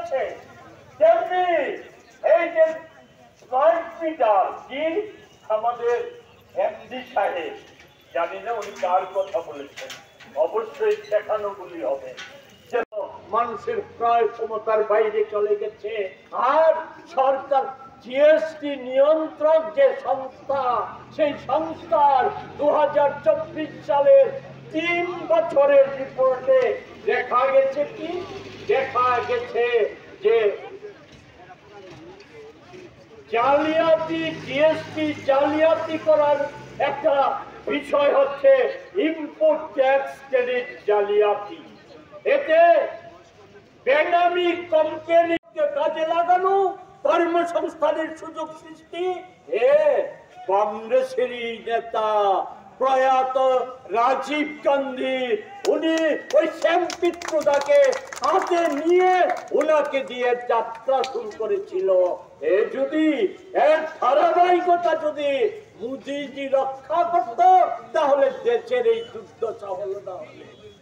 করেছে, তেমনি এই যে স্মার্ট মিটার কি আমাদের এমডি সাহেব, জানি না উনি কার কথা বলেছেন, অবশ্যই শেখানোগুলি হবে, যেন মানুষের ক্রয় ক্ষমতার বাইরে চলে গেছে। আর সরকার জিএসটি নিয়ন্ত্রক যে সংস্থা, সেই সংস্থার 2024 সালের 3 বছরের রিপোর্টে দেখা গেছে কি, দেখা গেছে যে জালিয়াতি, জিএসটি জালিয়াতি করার একটা বিষয় হচ্ছে ইনপুট ট্যাক্স ক্রেডিট জালিয়াতি। এতে বেনামি কোম্পানিকে কাজে লাগানো, কর্মসংস্থানের সুযোগ সৃষ্টি। কংগ্রেসেরই নেতা প্রয়াত রাজীব গান্ধী, উনি ওই শ্যামপিত্রদাকে হাতে নিয়ে ওনাকে দিয়ে যাত্রা শুরু করেছিল। যদি এর ধারাবাহিকতা যদি মোদিজি রক্ষা করত, তাহলে দেশের এই দুর্দশা হলো না।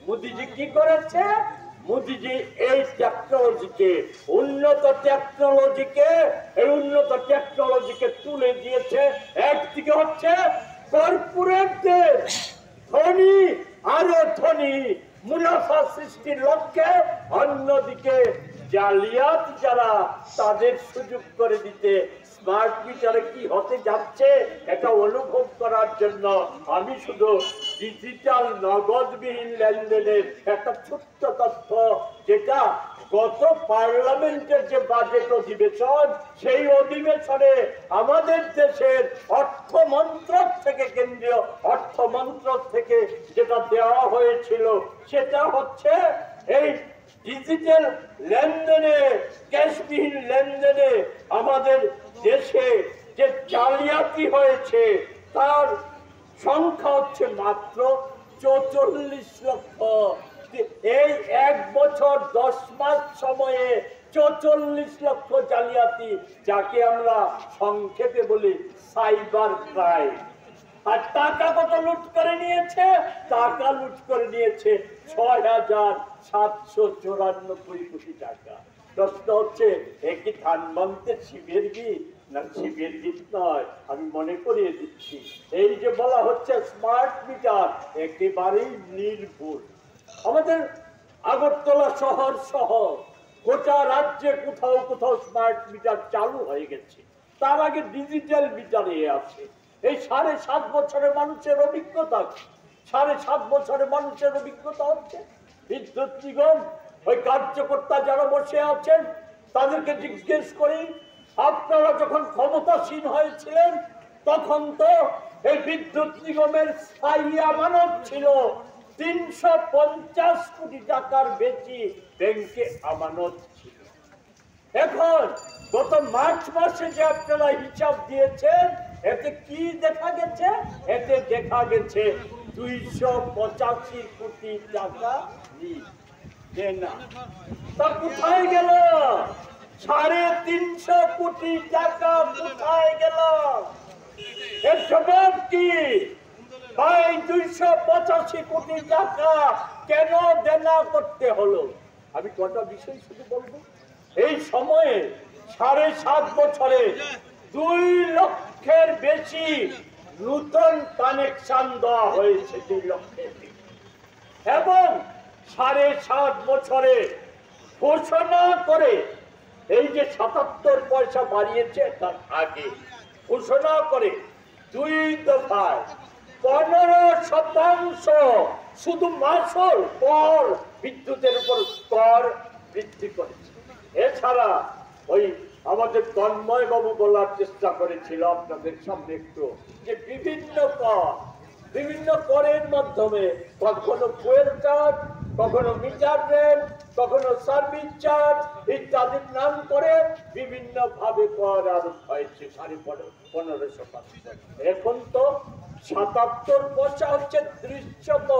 মোদিজি কি করেছে? মোদিজি এই উন্নত টেকনোলজিকে তুলে দিয়েছে। একদিকে হচ্ছে কর্পোরেটদের ধনী আরো ধনী মুনাফা সৃষ্টির লক্ষ্যে, অন্যদিকে জালিয়াতি যারা তাদের সুযোগ করে দিতে। স্মার্ট মিটারে কি হতে যাচ্ছে এটা অনুভব করার জন্য আমি শুধু ডিজিটাল নগদবিহীন লেনদেনের একটা ছোট্ট তথ্য, যেটা গত পার্লামেন্টের যে বাজেট অধিবেশন, সেই অধিবেশনে আমাদের দেশের অর্থ মন্ত্রক থেকে, কেন্দ্রীয় অর্থ মন্ত্রক থেকে যেটা দেওয়া হয়েছিল, সেটা হচ্ছে এই ডিজিটাল লেনদেনে, ক্যাশবিহীন লেনদেনে আমাদের দেশে যে জালিয়াতি হয়েছে তার সংখ্যা হচ্ছে মাত্র 44 লক্ষ। এই 1 বছর 10 মাস সময়ে 44 লক্ষ জালিয়াতি, যাকে আমরা সংক্ষেপে বলি সাইবার ক্রাইম। আর টাকা কত লুট করে নিয়েছে? টাকা লুট করে নিয়েছে 6,794 কোটি টাকা। প্রশ্ন হচ্ছে, একই ধানমন্ত্রের শিবের গীত না শিবের গীত নয়। আমি মনে করিয়ে দিচ্ছি, এই যে বলা হচ্ছে স্মার্ট মিটার, একেবারেই নির্ভুল। আমাদের আগরতলা শহর সহ গোটা রাজ্যে কোথাও কোথাও স্মার্ট মিটার চালু হয়ে গেছে। তার আগে ডিজিটাল মিটারে আছে। এই 7.5 বছরের মানুষের অভিজ্ঞতা, 7.5 বছরের মানুষের অভিজ্ঞতা হচ্ছে বিদ্যুৎ নিগম, ওই কার্যকর্তা যারা বসে আছেন তাদেরকে জিজ্ঞেস করি, আপনারা যখন ক্ষমতাসীন হয়েছিলেন তখন তো এই বিদ্যুৎ নিগমের স্থায়ী আমানত ছিল 350 কোটি টাকার বেশি ব্যাংকে আমানত ছিল। এখন গত মার্চ মাসে যে আপনারা হিসাব দিয়েছেন, এতে কি দেখা গেছে? এতে দেখা গেছে 285 কোটি টাকা দেনা। তা কোথায় গেল? 350 কোটি টাকা কোথায় গেল? এর জবাব কি? ভাই, 285 কোটি টাকা কেন দেনা করতে হলো? আমি কটা বিষয় শুধু বলবো। এই সময়ে 7.5 বছরে 2 লক্ষের বেশি নতুন কানেকশন দেওয়া হয়েছে, 2 লক্ষের বেশি। এবং 7.5 বছরে ঘোষণা করে এই যে 77 পয়সা বাড়িয়েছে, তার আগে ঘোষণা করে 2 দফায় 15% শুধু মাসল কর, বিদ্যুতের উপর কর বৃদ্ধি করেছে। এছাড়া ওই আমাদের তন্ময় বাবু বলার চেষ্টা করেছিল আপনাদের সামনে একটু, যে বিভিন্ন করের মাধ্যমে কখনো ফুয়েল চার্জ, কখনো মিটার রেন্ট, কখনো সার্ভিস চার্জ ইত্যাদির নাম করে বিভিন্ন ভাবে কর আরোপ হয়েছে 15.5%। এখন তো 77 পয়সা হচ্ছে দৃশ্যত,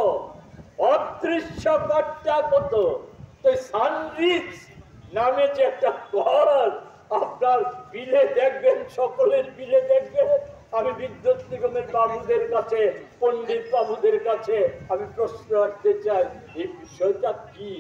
অদৃশ্য করটা কত? তো সানরিচ নামে যে একটা কর আপনার বিলে দেখবেন, সকলের বিলে দেখবেন। আমি বিদ্যুৎ নিগমের বাবুদের কাছে, পণ্ডিত বাবুদের কাছে আমি প্রশ্ন রাখতে চাই, এই বিষয়টা কি?